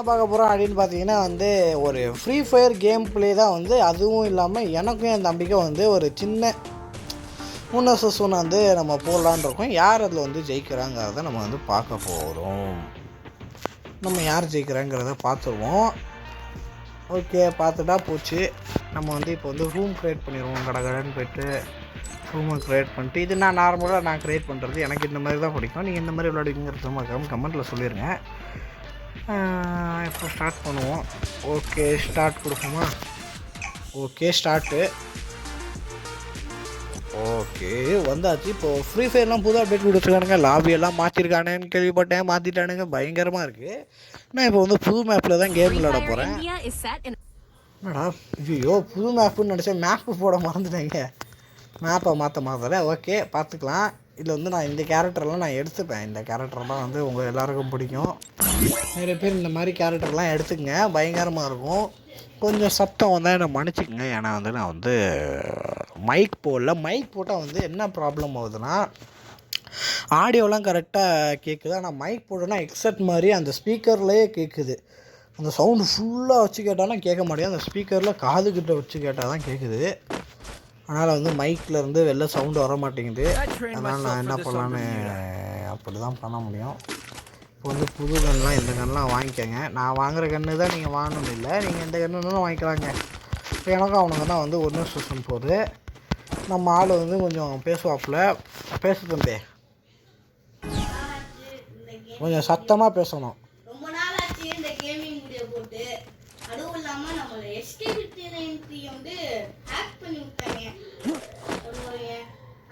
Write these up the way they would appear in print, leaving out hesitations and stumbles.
பார்க்க போகிறோம் அப்படின்னு பார்த்தீங்கன்னா வந்து ஒரு ஃப்ரீ ஃபயர் கேம் ப்ளே தான் வந்து. அதுவும் இல்லாமல் எனக்கும் என் தம்பிக்கும் வந்து ஒரு சின்ன முன்னசூனை வந்து நம்ம போடலான்னு இருக்கோம். யார் அதில் வந்து ஜெயிக்கிறாங்கிறத நம்ம வந்து பார்க்க போகிறோம். நம்ம யார் ஜெயிக்கிறாங்கிறத பார்த்துருவோம். ஓகே, பார்த்துட்டா போச்சு. நம்ம வந்து இப்போ வந்து ரூம் க்ரியேட் பண்ணிடுவோம். கடகடன்னு போய்ட்டு ரூமை க்ரியேட் பண்ணிட்டு, இது நான் நார்மலாக நான் க்ரியேட் பண்ணுறது எனக்கு இந்த மாதிரி தான் பிடிக்கும். நீங்கள் இந்த மாதிரி விளையாடுங்கிறது கமெண்ட்டில் சொல்லிடுங்க. இப்போ ஸ்டார்ட் பண்ணுவோம். ஓகே, ஸ்டார்ட் கொடுப்போமா? Okay, start. ஓகே, வந்தாச்சு. இப்போது ஃப்ரீ ஃபயர்லாம் புது அப்டேட் கொடுத்துருக்கானுங்க. லாபியெல்லாம் மாற்றிருக்கானுன்னு கேள்விப்பட்டேன். மாற்றிட்டானுங்க, பயங்கரமாக இருக்குது. நான் இப்போ வந்து புது மேப்பில் தான் கேம் விளையாட போகிறேன். என்னடா ஐயோ, புது மேப்புன்னு நினச்சேன், மேப்பு போட மறந்துட்டேங்க. மேப்பை மாற்றல. ஓகே, பார்த்துக்கலாம். இதில் வந்து நான் இந்த கேரக்டர்லாம் நான் எடுத்துப்பேன். இந்த கேரக்டர்லாம் வந்து உங்கள் எல்லாருக்கும் பிடிக்கும். நிறைய பேர் இந்த மாதிரி கேரக்டர்லாம் எடுத்துக்கங்க, பயங்கரமாக இருக்கும். கொஞ்சம் சத்தம் வந்தால் என்னை மன்னிச்சிக்கங்க. ஏன்னா வந்து நான் வந்து மைக் போடல. மைக் போட்டால் வந்து என்ன ப்ராப்ளம் ஆகுதுன்னா, ஆடியோலாம் கரெக்டாக கேட்குது. ஆனால் மைக் போட்டோன்னா ஹெட்செட் மாதிரி அந்த ஸ்பீக்கர்லேயே கேட்குது. அந்த சவுண்டு ஃபுல்லாக வச்சு கேட்டாலும் கேட்க மாட்டேங்குது. அந்த ஸ்பீக்கரில் காதுகிட்ட வச்சு கேட்டால் தான் கேட்குது. அதனால் வந்து மைக்கில் இருந்து வெளில சவுண்டு வர மாட்டேங்குது. அதனால் நான் என்ன பண்ணலான்னு அப்படி தான் பண்ண முடியும். இப்போ வந்து புது கன்லாம் இந்த கன்லாம் வாங்கிக்கோங்க. நான் வாங்குகிற கன்று தான் நீங்கள் வாங்கணும்னு இல்லை, நீங்கள் எந்த கன்றுன்னு வாங்கிக்கலாங்க. இப்போ எனக்கும் அவனுக்கு தான் வந்து ஒன்று சுசன் போகுது. நம்ம ஆள் வந்து கொஞ்சம் பேசுவாப்பில். பேச தம்பி, கொஞ்சம் சத்தமாக பேசணும். அதுவும் இல்லாமல் நம்மளை எஸ்கேபிட்டி வந்து ஹேக் பண்ணி விட்டாங்க.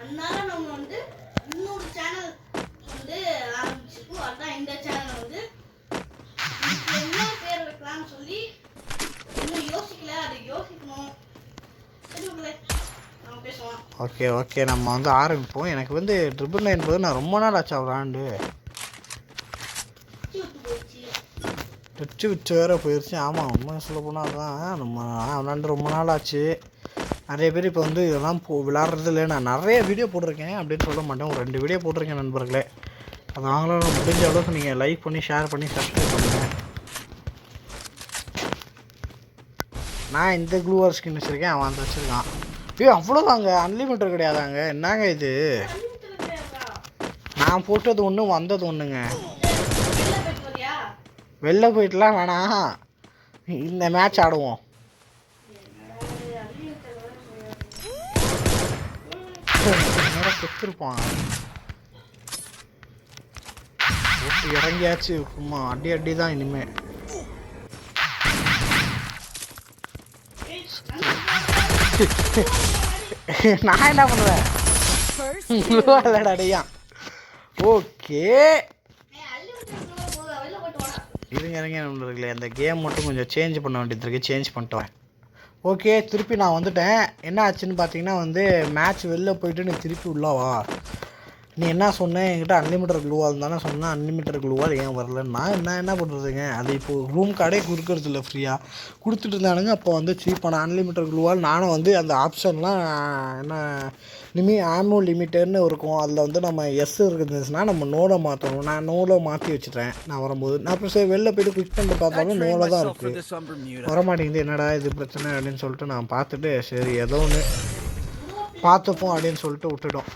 அதனால நம்ம வந்து இன்னொரு சேனல் வந்து ஆரம்பிச்சிருக்கோம். அதான் இந்த சேனல் வந்து என்ன பேர் வைக்கலாம்னு சொல்லி இன்னும் யோசிக்கல. அதை யோசிக்கணும். நம்ம பேசுவோம். ஓகே ஓகே, நம்ம வந்து ஆரம்பிப்போம். எனக்கு வந்து 999 என்பது நான் ரொம்ப நாள் ஆச்சா விளாண்டு. விட்டு வேறு போயிடுச்சு. ஆமாம், உண்மை சொல்ல போனால் தான் நம்ம விளாண்டு ரொம்ப நாள் ஆச்சு. நிறைய பேர் இப்போ வந்து இதெல்லாம் விளாட்றது இல்லை. நான் நிறைய வீடியோ போட்டிருக்கேன் அப்படின்னு சொல்ல மாட்டேன். ஒரு 2 வீடியோ போட்டிருக்கேன் நண்பர்களே. அதனால முடிஞ்ச அளவுக்கு நீங்கள் லைக் பண்ணி ஷேர் பண்ணி சப்ஸ்கிரைப் பண்ணுங்கள். நான் இந்த க்ளூவர் ஸ்கின் வச்சுருக்கேன், அவன் அந்த வச்சுருக்கான். அவ்வளோதாங்க, அன்லிமிட்டட் கிடையாதாங்க. என்னங்க இது? நான் போட்டது ஒன்று, வந்தது ஒன்றுங்க. வெளில போயிட்டுலாம் வேணாம், இந்த மேட்ச் ஆடுவோம். செத்துருப்பான். இறங்கியாச்சு. சும்மா அடி தான் இனிமே. நான் என்ன பண்ணுவேன்? அடையா. ஓகே, இருங்க நண்பர்களே, அந்த கேம் மட்டும் கொஞ்சம் சேஞ்ச் பண்ண வேண்டியது இருக்குது. சேஞ்ச் பண்ணிட்டேன். ஓகே, திருப்பி நான் வந்துட்டேன். என்ன ஆச்சுன்னு பார்த்தீங்கன்னா வந்து மேட்ச் வெளில போயிட்டு நீ திருப்பி உள்ளவா. நீ என்ன சொன்னேன் என்கிட்ட? அன்லிமிட்டட் க்ளூவால் தானே சொன்னேன். அன்லிமிட்டட் க்ளூவால் ஏன் வரலன்னா என்ன பண்ணுறதுங்க? அது இப்போது ரூம் கார்டே கொடுக்கறது இல்லை, ஃப்ரீயாக கொடுத்துட்டு இருந்தானுங்க. அப்போ வந்து சீப்பான அன்லிமிட்டட் க்ளூவால் நானும் வந்து அந்த ஆப்ஷன்லாம் என்ன ஆமோ லிமிட்டட்னு இருக்கும். அதில் வந்து நம்ம எஸ் இருந்துச்சுன்னா நம்ம நோலை மாற்றணும். நான் நோலை மாற்றி வச்சுட்டேன். நான் வரும்போது நான் அப்புறம் சரி வெளில போய்ட்டு குவிக் பண்ணிட்டு பார்த்தாலும் நோலை தான் இருக்குது, வரமாட்டேங்குது. என்னடா இது பிரச்சனை அப்படின்னு சொல்லிட்டு நான் பார்த்துட்டு சரி ஏதோ ஒன்று பார்த்துப்போம் அப்படின்னு சொல்லிட்டு விட்டுட்டோம்.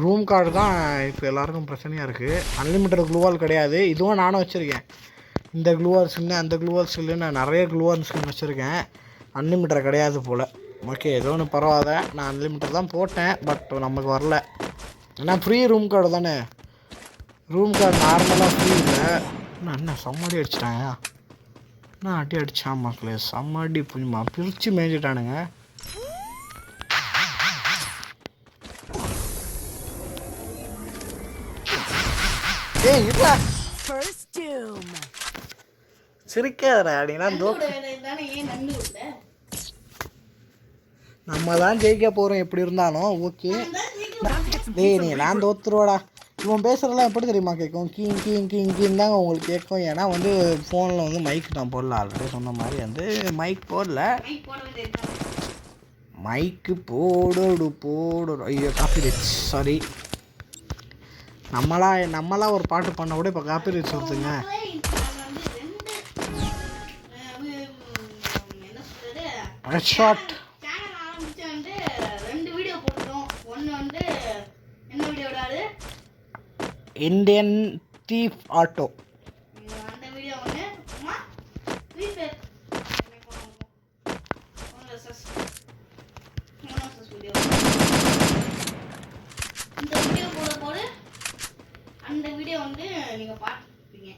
ரூம் கார்டு தான் இப்போ எல்லாருக்கும் பிரச்சனையாக இருக்குது. அன்லிமிட்டட் க்ளூவால் கிடையாது. இதுவும் நானும் வச்சுருக்கேன். இந்த க்ளூவால் ஸ்கின்னு அந்த க்ளூவால் ஸ்கின்னு நான் நிறைய க்ளூவால் ஸ்கின் வச்சுருக்கேன். அன்லிமிட்டட் கிடையாது போல். ஓகே, ஏதோ ஒன்று பரவாயில்ல. நான் அன்லிமிட்டட் தான் போட்டேன், பட் நமக்கு வரல. ஏன்னா ஃப்ரீ ரூம் கார்டு தானே. ரூம் கார்டு நார்மலாக ஃப்ரீ இல்லை. என்ன செம்மடி அடிச்சிட்டாங்க. நான் அடி அடித்தான் மக்களே, செம்மடி புரியுமா பிரித்து மேய்ஞ்சிட்டானுங்க. சிரிக்காதடா. அப்படின்னா நம்ம தான் ஜெயிக்க போகிறோம் எப்படி இருந்தாலும். ஓகே, நீ நான் தோத்துருவாடா. இவன் பேசுகிறதெல்லாம் எப்படி தெரியுமா கேட்கும்? கீன் தாங்க உங்களுக்கு கேட்கும். ஏன்னா வந்து ஃபோனில் வந்து மைக் நான் போடல. ஆல்ரெடி சொன்ன மாதிரி வந்து மைக் போடல. மைக்கு போடு ஐயோ காப்பி ரைட்ஸ் சாரி. நம்மளா ஒரு பாட்டு பண்ண கூட இப்போ காப்பி ரைட்ஸ் வருதுங்க. ஹெட்ஷாட் சேனல் ஆரம்பிச்சு வந்து 2 வீடியோ போட்டோம். ஒன்னு வந்து என்ன வீடியோடாது இந்தியன் தீஃப் ஆட்டோ. அந்த வீடியோ வந்து சும்மா ஃப்ரீ ஃபயர் வீடியோ. இந்த வீடியோ போட அந்த வீடியோ வந்து நீங்க பார்த்துப்பீங்க.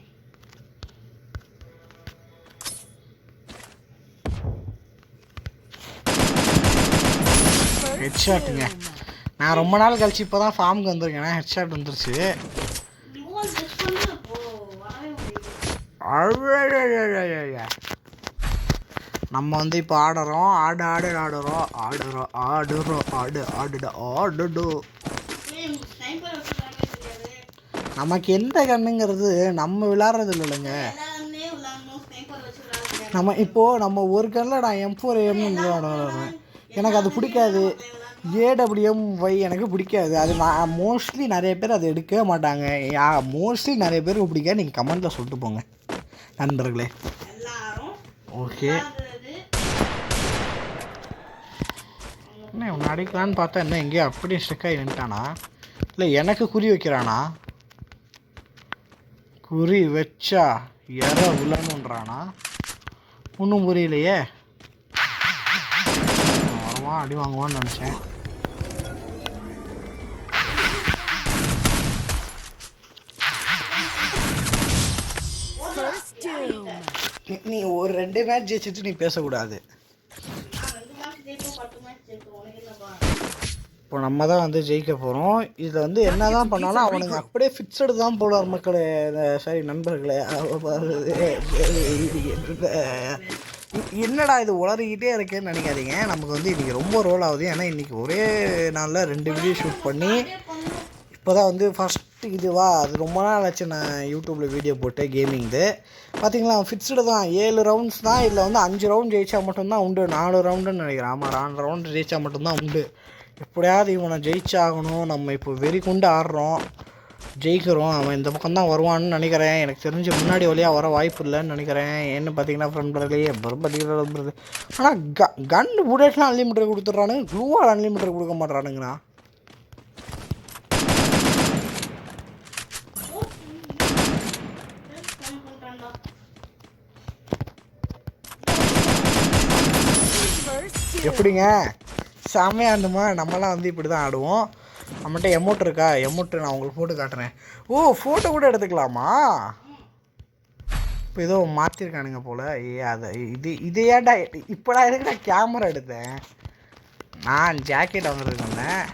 ஹெட்ஷாட்டுங்க. நான் ரொம்ப நாள் கழிச்சு இப்போ தான் ஃபார்முக்கு வந்திருக்கேன். ஹெட்ஷாட் வந்துருச்சு. நம்ம வந்து இப்போ ஆடுறோம். நமக்கு எந்த கண்ணுங்கிறது நம்ம விளாட்றது இல்லைங்க. நம்ம ஒரு கண்ணில் நான் M4A1 விளாடுறேன். எனக்கு அது பிடிக்காது. AWM-Y எனக்கு பிடிக்காது. அது நான் மோஸ்ட்லி நிறைய பேர் அதை எடுக்கவே மாட்டாங்க. மோஸ்ட்லி நிறைய பேருக்கு பிடிக்காது. நீங்கள் கமெண்ட்டில் சொல்லிட்டு போங்க நண்பர்களே. ஓகே, என்ன ஒன்று அடிக்கலான்னு பார்த்தா என்ன எங்கேயோ அப்படியே ஸ்ட்ரிக்காகி நின்ட்டானா? இல்லை எனக்கு குறி வைக்கிறானா? குறி வச்சா உலன்னுன்றானா? ஒன்றும் புரியலையே. வருவான், அடி வாங்குவான்னு நினச்சேன். நீ ஒரு 2 மேட்ச் ஜெயிச்சுட்டு நீ பேசக்கூடாது. இப்போ நம்ம தான் வந்து ஜெயிக்க போகிறோம். இதில் வந்து என்ன தான் பண்ணாலும் அவனுங்க அப்படியே ஃபிக்ஸடு தான் போடுவார் மக்களே. சரி நண்பர்களே, என்னடா இது உளறிக்கிட்டே இருக்கேன்னு நினைக்காதீங்க. நமக்கு வந்து இன்றைக்கி ரொம்ப ரோல் ஆகுது. ஏன்னா இன்றைக்கி ஒரே நாளில் 2 வீடியோ ஷூட் பண்ணி இப்போ தான் வந்து ஃபஸ்ட்டு அது ரொம்ப நாள் ஆச்சு நான் யூடியூப்பில் வீடியோ போட்டு கேமிங்து. பார்த்தீங்களா, ஃபிக்ஸ்டு தான் 7 ரவுண்ட்ஸ் தான். இதில் வந்து 5 ரவுண்ட் ஜெயிச்சா மட்டும்தான் உண்டு. 4 ரவுண்டுன்னு நினைக்கிறேன். ஆமாம், 4 ரவுண்டு ஜெயிச்சா மட்டும்தான் உண்டு. எப்படியாவது இவனை ஜெயிச்சாகணும். நம்ம இப்போ வெறி கொண்டு ஆடுறோம், ஜெயிக்கிறோம். அவன் இந்த பக்கம் தான் வருவான்னு நினைக்கிறேன். எனக்கு தெரிஞ்சு முன்னாடி வழியாக வர வாய்ப்பு இல்லைன்னு நினைக்கிறேன். என்ன பார்த்தீங்கன்னா ஃப்ரெண்ட்லேயே பார்த்தீங்கன்னா, ஆனால் கன் புல்லட்லாம் அன்லிமிட்டட் கொடுத்துட்றானுங்க. க்ளூவால் அன்லிமிட்டட் கொடுக்க மாட்றானுங்கண்ணா. எப்படிங்க செம்மையாக ஆடுமா? நம்மலாம் வந்து இப்படி தான் ஆடுவோம். நம்மகிட்ட எமௌண்ட் இருக்கா? எமௌண்ட்டு நான் உங்களுக்கு ஃபோட்டோ காட்டுறேன். ஓ, ஃபோட்டோ கூட எடுத்துக்கலாமா? இப்போ ஏதோ மாற்றிருக்கானுங்க போல். அதை இது ஏன்டா இப்போ நான் எதுக்கு நான் கேமரா எடுத்தேன்? நான் ஜாக்கெட் வாங்குறதுக்கு வந்தேன்.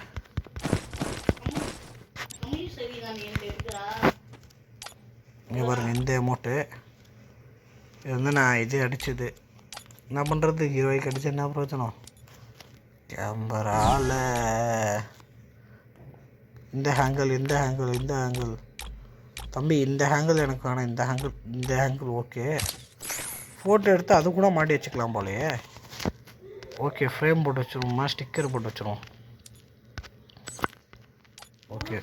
இங்கே பாருங்கள், இந்த அமௌண்ட்டு இது வந்து நான் இது அடிச்சது. என்ன பண்ணுறது, ஹீரோய்க்கு அடிச்சு என்ன பிரயோஜனம்? கேமராவில் இந்த ஹேங்கிள் தம்பி, இந்த ஹேங்கிள் எனக்கு வேணாம். இந்த ஹேங்கிள் ஓகே. ஃபோட்டோ எடுத்து அது கூட மாட்டி வச்சுக்கலாம் போலையே. ஓகே, ஃப்ரேம் போட்டு வச்சுருவோமா? ஸ்டிக்கர் போட்டு வச்சுருவோம். ஓகே,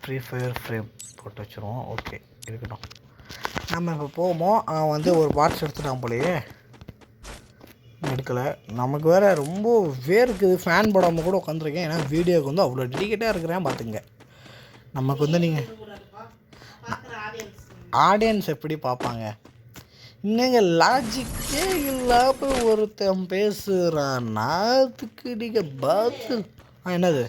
ஃப்ரீ ஃபயர் ஃப்ரேம் போட்டு வச்சுருவோம். ஓகே, இருக்கட்டும். நம்ம இப்போ போவோமோ, அவன் வந்து ஒரு பாட்ஸ் எடுத்துட்டான் போலையே. எடுக்கலை. நமக்கு வேறு ரொம்ப வேர்க்குது. ஃபேன் போடாமல் கூட உட்காந்துருக்கேன். ஏன்னா வீடியோவுக்கு வந்து அவ்வளோ டெடிக்கேட்டாக இருக்கிறேன் பார்த்துங்க. நமக்கு வந்து நீங்கள் ஆடியன்ஸ் எப்படி பார்ப்பாங்க? இன்னுங்க லாஜிக்கே இல்லாமல் ஒருத்தன் பேசுகிறான்னா அதுக்கு நீங்கள் பார்த்து என்னது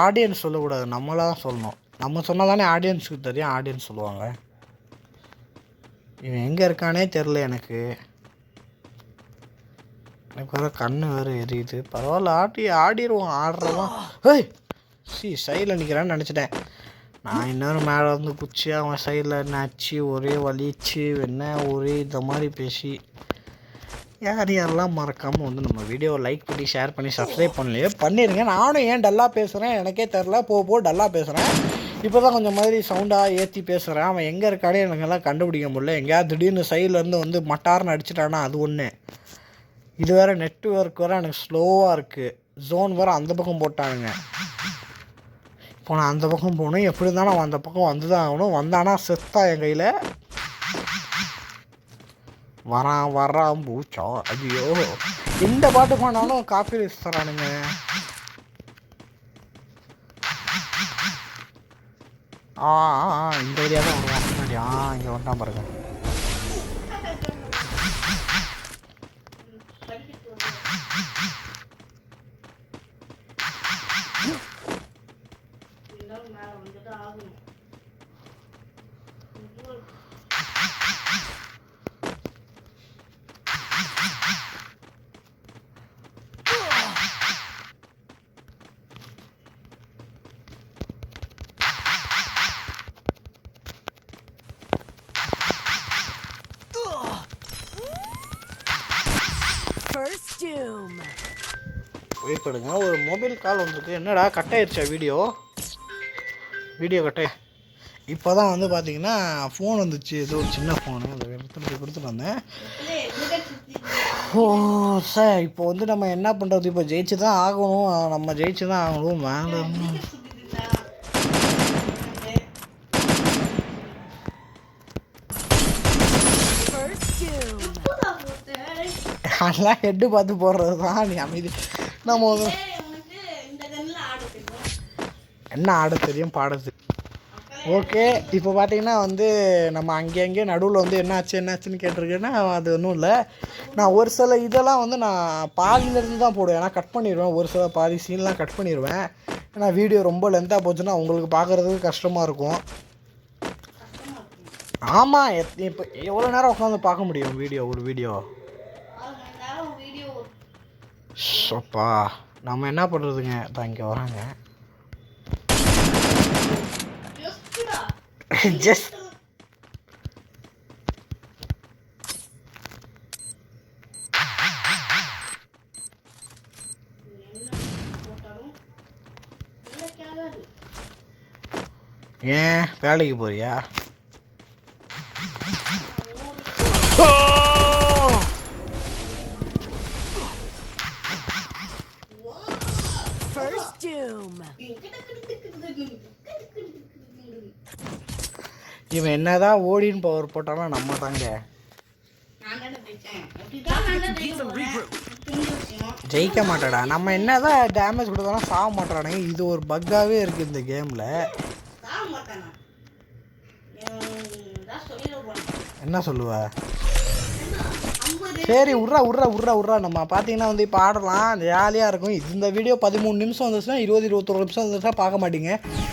ஆடியன்ஸ் சொல்லக்கூடாது, நம்மளாக தான் சொல்லணும். நம்ம சொன்னால் தானே ஆடியன்ஸுக்கு தெரியும். ஆடியன்ஸ் சொல்லுவாங்க. இவன் எங்கே இருக்கானே தெரில எனக்கு. வேறு கண்ணு வேறு எரியுது. பரவாயில்ல, ஆடிடுவோம். ஆடுறதான். ஏய், சைடில் நிற்கிறான்னு நினச்சிட்டேன். நான் இன்னொரு மேலே வந்து குச்சி அவன் சைடில் நச்சு ஒரே வலிச்சு ஒரே இந்த மாதிரி பேசி யாரெல்லாம் மறக்காமல் வந்து நம்ம வீடியோவை லைக் பண்ணி ஷேர் பண்ணி சப்ஸ்கிரைப் பண்ணலையே பண்ணிடுங்க. நானும் ஏன் டல்லாக பேசுகிறேன் எனக்கே தெரில. டல்லாக பேசுகிறேன். இப்போ தான் கொஞ்சம் மாதிரி சவுண்டாக ஏற்றி பேசுகிறேன். அவன் எங்கே இருக்கானே எனக்கெல்லாம் கண்டுபிடிக்க முடியல. எங்கேயாவது திடீர்னு சைட்லேருந்து வந்து மட்டார்னு அடிச்சிட்டானா அது ஒன்று. இது வேறு நெட்ஒர்க் வேறு எனக்கு ஸ்லோவாக இருக்குது. ஜோன் வேறு அந்த பக்கம் போட்டானுங்க. இப்போ நான் அந்த பக்கம் போகணும். எப்படி இருந்தாலும் அவன் அந்த பக்கம் வந்து தான் ஆகணும். வந்தானா செத்தா என் கையில். வரான் பூச்சா. ஐயோ, இந்த பாட்டு போனாலும் காப்பி ரைட்ஸ் தரானுங்க. இந்த ஏரியா தான் வருவான் முன்னாடி. இங்கே வந்துட்டான் பாருங்க. வெயிட் பண்ணுங்க, ஒரு மொபைல் கால் வந்திருக்கு. என்னடா கட் ஆயிடுச்சா வீடியோ கட் ஆயி. இப்போ தான் வந்து பார்த்தீங்கன்னா ஃபோன் வந்துச்சு. ஏதோ ஒரு சின்ன ஃபோனு அதை கொடுத்துட்டு வந்தேன். சார் இப்போ வந்து நம்ம என்ன பண்ணுறது? இப்போ ஜெயிச்சு தான் ஆகணும். நம்ம ஜெயிச்சு தான் ஆகணும். மேலே அதெல்லாம் ஹெட்டு பார்த்து போடுறது தான். நீ அமைதி. நம்ம என்ன ஆட தெரியும், பாட தெரியும். ஓகே, இப்போ பார்த்தீங்கன்னா வந்து நம்ம அங்கேயே நடுவில் வந்து என்னாச்சுன்னு கேட்டிருக்கேன்னா அது ஒன்றும் இல்லை. நான் ஒரு சில இதெல்லாம் வந்து நான் பாதியிலேருந்து தான் போடுவேன். ஏன்னா கட் பண்ணிடுவேன். ஒரு சில பாதி சீன்லாம் கட் பண்ணிடுவேன். ஏன்னா வீடியோ ரொம்ப லென்த்தாக போச்சுன்னா உங்களுக்கு பார்க்குறதுக்கு கஷ்டமாக இருக்கும். ஆமாம், இப்போ எவ்வளோ நேரம் உட்காந்து பார்க்க முடியும் ஒரு வீடியோ? ஷோப்பா, நம்ம என்ன பண்ணுறதுங்க? தான் இங்கே வராங்க. ஜஸ்ட் ஏன் வேலைக்கு போறியா? இவன் என்னதான் ஓடின்னு பவர் போட்டாலும் நம்ம தாங்க ஜெயிக்க மாட்டாடா. நம்ம என்னதான் டேமேஜ் கொடுத்தாலும் சாக மாட்டானுங்க. இது ஒரு பக்காவே இருக்கு இந்த கேம்ல. என்ன சொல்லுவ? சரி, உர்றா. நம்ம பார்த்தீங்கன்னா வந்து இப்போ ஆடலாம், ஜாலியாக இருக்கும். இந்த வீடியோ 13 நிமிஷம் வந்துச்சுன்னா 20-21 நிமிஷம் வந்துச்சுன்னா பார்க்க மாட்டீங்க.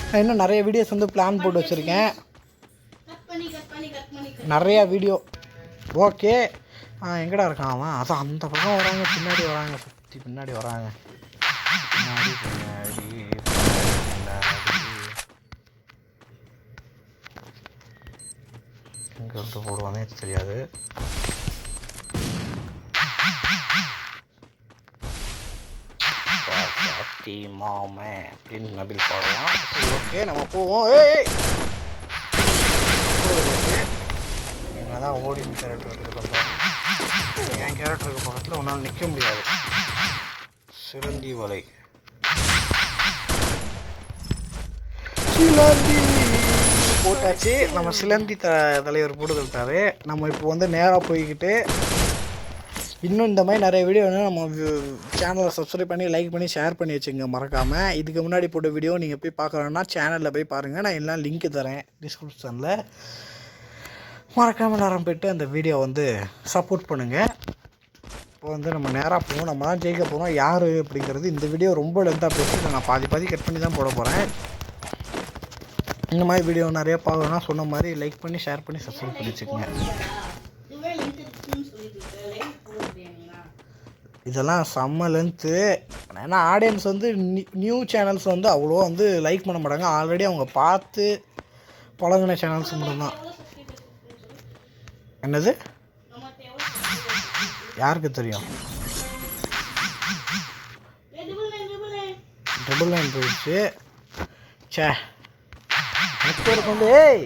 நான் இன்னும் நிறைய வீடியோஸ் வந்து பிளான் போட்டு வச்சுருக்கேன். நிறையா வீடியோ. ஓகே, எங்கடா இருக்கான் அவன்? அதான் அந்த பக்கம் வராங்க, பின்னாடி வராங்க, சுற்றி பின்னாடி வராங்க. எங்கே வந்து போடுவானே தெரியாது. மாமே அப்படின்னு நபில் பாடலாம். ஓகே, நம்ம போவோம். என்னதான் ஓடின் கேரக்டர் இருக்குது. என் கேரக்டருக்கு பக்கத்தில் ஒன்றால் நிற்க முடியாது. சிலந்தி வலை. சிலந்தி போட்டாச்சு. நம்ம சிலந்தி தலைவர் போட்டுக்கிட்டாரு. நம்ம இப்போ வந்து நேராக போய்கிட்டு இன்னும் இந்த மாதிரி நிறைய வீடியோ வேணும். நம்ம சேனலை சப்ஸ்கிரைப் பண்ணி லைக் பண்ணி ஷேர் பண்ணி வச்சுங்க மறக்காமல். இதுக்கு முன்னாடி போட்ட வீடியோ நீங்கள் போய் பார்க்குறோன்னா சேனலில் போய் பாருங்கள். நான் எல்லாம் லிங்க்கு தரேன் டிஸ்கிரிப்ஷனில். மறக்காமல் நேரம் போய்ட்டு அந்த வீடியோ வந்து சப்போர்ட் பண்ணுங்கள். இப்போ வந்து நம்ம நேராக போவோம். நம்ம தான் ஜெயிக்க போகிறோம். யார் அப்படிங்கிறது இந்த வீடியோ ரொம்ப லென்த்தாக பேசிட்டு நான் பாதி கட் பண்ணி தான் போட போகிறேன். இந்த மாதிரி வீடியோ நிறையா பார்க்கணுன்னா சொன்ன மாதிரி லைக் பண்ணி ஷேர் பண்ணி சப்ஸ்கிரைப் பண்ணி வச்சுக்கோங்க. இதெல்லாம் செம்ம லென்த்து. ஏன்னா ஆடியன்ஸ் வந்து நியூ சேனல்ஸ் வந்து அவ்வளோ வந்து லைக் பண்ண மாட்டாங்க. ஆல்ரெடி அவங்க பார்த்து பழகின சேனல்ஸ் மட்டும்தான். என்னது? யாருக்கு தெரியும்? 999 போயிடுச்சு. சே, நெட்வொர்க் வந்து ஏய்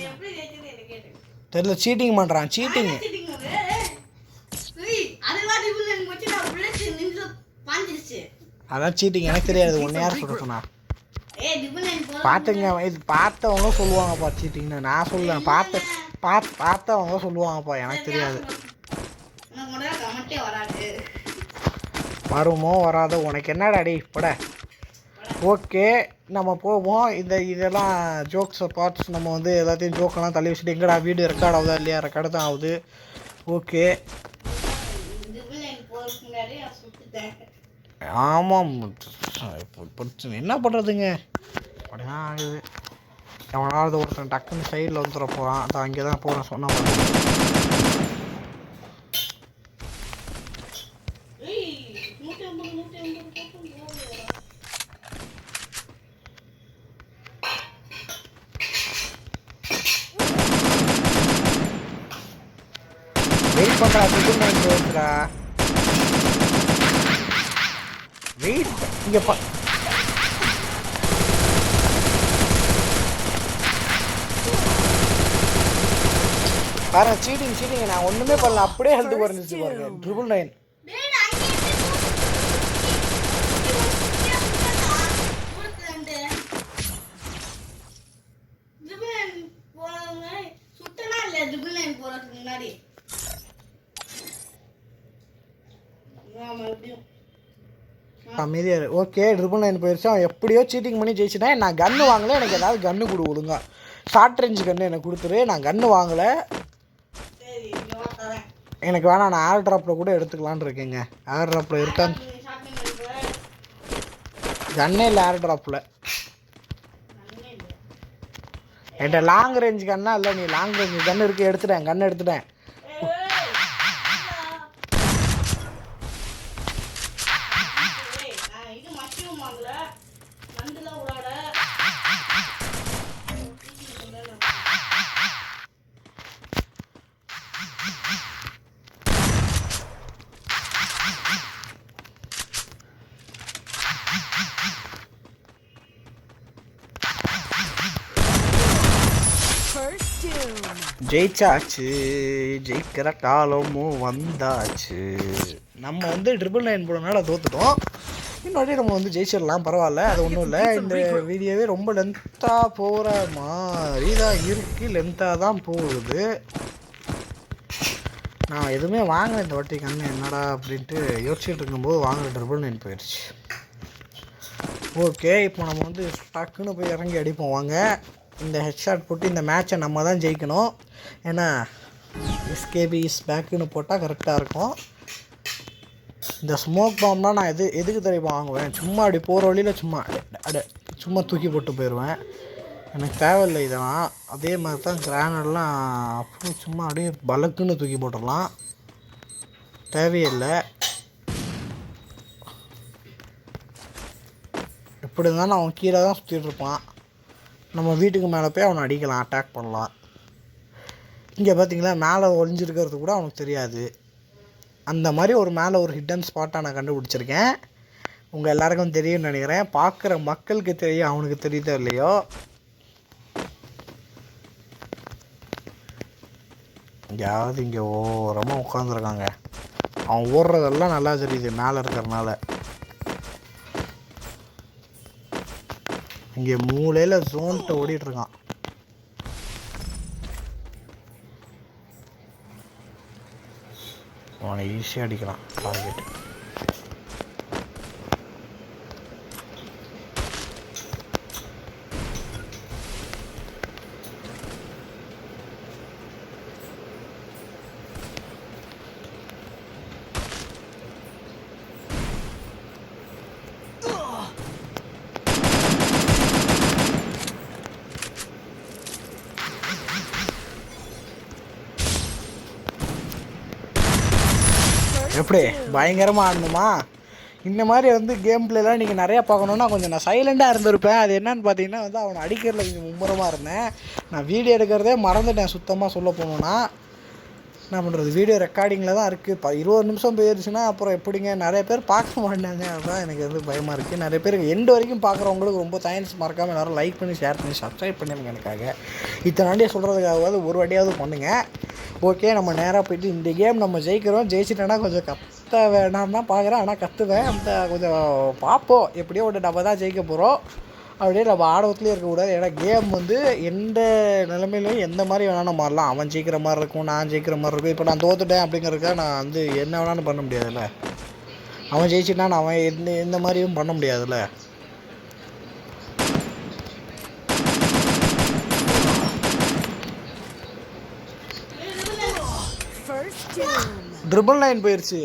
எப்படி ஜெயிச்சது எனக்கு கேட்டு தெரியல, சீட்டிங் பண்ணுறான், சீட்டிங். அதான் சீட்டிங், எனக்கு தெரியாது. ஒன்று யார் சொல்ல சொன்னா? பார்த்துங்க, இது பார்த்தவங்க சொல்லுவாங்கப்பா சீட்டிங்னு. நான் சொல்லுவேன், பார்த்தவங்க சொல்லுவாங்கப்பா, எனக்கு தெரியாது. வருமோ வராதோ உனக்கு என்னடா அடி பட. ஓகே, நம்ம போவோம். இதெல்லாம் ஜோக்ஸ் பார்ட்ஸ் நம்ம வந்து எல்லாத்தையும் ஜோக்கெல்லாம் தள்ளி வச்சுட்டு எங்கடா வீடியோ ரெக்கார்ட் ஆகுதா இல்லையா? ரெக்கார்டு தான் ஆகுது. ஓகே, ஆமாம். இப்போ என்ன பண்ணுறதுங்க, அப்படிதான் ஆகுது. எவனாவது ஒருத்தன் டக்குன்னு சைடில் வந்துட போகிறான். அதான் அங்கே தான் போகிறேன் சொன்ன வெயிட் பண்ணுறா. போச்சுடா, வெயிட். இங்கே பாருங்க, சீட்டிங். நான் ஒன்றுமே பண்ணல, அப்படியே ஹெல்த் குறைஞ்சிச்சு பாருங்க. 999. அமைதியாரு. ஓகே, 999 போயிடுச்சு. அவன் எப்படியோ சீட்டிங் பண்ணி ஜெயிச்சிட்டேன். நான் கன்று வாங்கலை. எனக்கு ஏதாவது கன்று கொடு ஒழுங்கா. ஷார்ட் ரேஞ்சு கன்று எனக்கு கொடுத்துரு. நான் கன்று வாங்கலை, எனக்கு வேணாம். நான் ஏர் ட்ராப்பில் கூட எடுத்துக்கலான்னு இருக்கேங்க. ஏர் ட்ராப்பில் இருக்கான்னு கன்னே இல்லை. ஏர் ட்ராப்பில் என்கிட்ட லாங் ரேஞ்ச் கன்னா இல்லை. நீ லாங் ரேஞ்சு கன்று இருக்குது, எடுத்துட்டேன். கன்று எடுத்துட்டேன். ஜெயிச்சாச்சு, ஜெயிக்கிற காலமும் வந்தாச்சு. நம்ம வந்து 999 போடுறதுனால தோத்துட்டோம். இன்னொரு நம்ம வந்து ஜெயிச்சிடலாம், பரவாயில்ல. அது ஒன்றும் இல்லை. இந்த வீடியோவே ரொம்ப லென்த்தாக போகிற மாதிரி தான் இருக்குது. லென்த்தாக தான் போகுது. நான் எதுவுமே வாங்கினேன் இந்த வாட்டி கண்ணு என்னடா அப்படின்ட்டு யோசிச்சுட்டு இருக்கும்போது வாங்கின 999 போயிடுச்சு. ஓகே, இப்போ நம்ம வந்து டக்குன்னு போய் இறங்கி அடிப்போம். வாங்க, இந்த ஹெட்ஷாட் போட்டு இந்த மேட்சை நம்ம தான் ஜெயிக்கணும். ஏன்னா எஸ்கேபி இஸ் பேக்குன்னு போட்டால் கரெக்டாக இருக்கும். இந்த ஸ்மோக் பாம்லாம் நான் எதுக்கு தெரியுமா வாங்குவேன்? சும்மா அப்படி போகிற வழியில் சும்மா தூக்கி போட்டு போயிடுவேன். எனக்கு தேவையில்லை இதெல்லாம். அதே மாதிரி தான் கிரானட்லாம் அப்படி சும்மா அப்படியே பலக்குன்னு தூக்கி போட்டுடலாம், தேவையில்லை. எப்படி இருந்தாலும் அவன் கீழே தான் சுற்றிட்டு இருப்பான். நம்ம வீட்டுக்கு மேலே போய் அவனை அடிக்கலாம், அட்டாக் பண்ணலாம். இங்கே பார்த்தீங்களா, மேலே ஒளிஞ்சிருக்கிறது கூட அவனுக்கு தெரியாது. அந்த மாதிரி ஒரு மேலே ஒரு ஹிடன் ஸ்பாட்டாக நான் கண்டுபிடிச்சிருக்கேன். உங்கள் எல்லாருக்கும் தெரியும்னு நினைக்கிறேன். பார்க்குற மக்களுக்கு தெரியும், அவனுக்கு தெரியுதோ இல்லையோ. யாராவது இங்கே ஓரமாக உட்காந்துருக்காங்க. அவன் ஓடுறதெல்லாம் நல்லா தெரியுது மேலே இருக்கிறனால. இங்கே மூலையில் ஜோன்ட்ட ஓடிட்டுருக்கான். அவனை ஈஸியாக அடிக்கலாம் டார்கெட். எப்படி பயங்கரமாக ஆடணுமா? இந்த மாதிரி வந்து கேம் பிளேலாம் நீங்கள் நிறையா பார்க்கணுன்னா கொஞ்சம் நான் சைலண்டாக இருந்திருப்பேன். அது என்னன்னு பார்த்தீங்கன்னா வந்து அவனை அடிக்கிறதுல கொஞ்சம் மும்முரமாக இருந்தேன். நான் வீடியோ எடுக்கிறதே மறந்துட்டேன் சுத்தமாக சொல்ல போகணுன்னா. என்ன பண்ணுறது, வீடியோ ரெக்கார்டிங்கில் தான் இருக்குது. இப்போ 20 நிமிஷம் போயிடுச்சுன்னா அப்புறம் எப்படிங்க, நிறைய பேர் பார்க்க மாட்டாங்க. அதுதான் எனக்கு வந்து பயமாக இருக்குது. நிறைய பேர் எண்டு வரைக்கும் பார்க்குறவங்களுக்கு ரொம்ப தேங்க்ஸ். மறக்காமல் எல்லோரும் லைக் பண்ணி ஷேர் பண்ணி சப்ஸ்கிரைப் பண்ணிடுங்க. எனக்காக இத்தனை வாட்டியை சொல்கிறதுக்காகவாது ஒரு வாட்டியாவது பண்ணுங்கள். ஓகே, நம்ம நேராக போய்ட்டு இந்த கேம் நம்ம ஜெயிக்கிறோம். ஜெயிச்சிட்டேன்னா கொஞ்சம் கத்த வேணாம் தான் பார்க்குறேன், ஆனால் கற்றுவேன். அந்த கொஞ்சம் பார்ப்போம், எப்படியோ ஒன்று நம்ம தான் ஜெயிக்க போகிறோம். அப்படியே நம்ம ஆர்வத்துலேயே இருக்கக்கூடாது. ஏன்னா கேம் வந்து எந்த நிலைமையிலையும் எந்த மாதிரி வேணாலும் மாறலாம். அவன் ஜெயிக்கிற மாதிரி இருக்கும், நான் ஜெயிக்கிற மாதிரி இருக்கும். இப்போ நான் தோத்துட்டேன் அப்படிங்கிறதுக்காக நான் வந்து என்ன வேணாலும் பண்ண முடியாதுல்ல. அவன் ஜெயிச்சிட்டான், அவன் எந்த மாதிரியும் பண்ண முடியாதுல்ல. ட்ரிபிள் 9 போயிடுச்சு.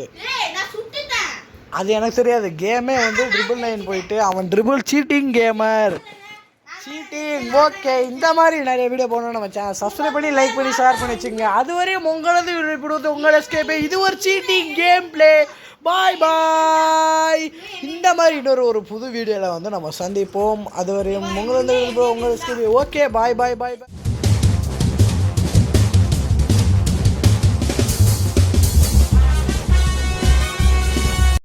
அது எனக்கு தெரியாது. கேமே வந்து ட்ரிபிள் 9 போயிட்டு அவன் triple cheating gamer, cheating. Okay, இந்த மாதிரி நிறைய வீடியோ போடணும். நம்ம சேனல் சப்ஸ்கிரைப் பண்ணி லைக் பண்ணி ஷேர் பண்ணி வச்சுங்க. அதுவரையும் உங்களது விழிப்புடுவது உங்கள் எஸ்கேபே. இது ஒரு cheating game play. Bye bye. இந்த மாதிரி இன்னொரு புது வீடியோவில் வந்து நம்ம சந்திப்போம். அதுவரையும் உங்களது உங்கள் எஸ்கேபே. ஓகே, பாய் பாய் பாய் பாய்.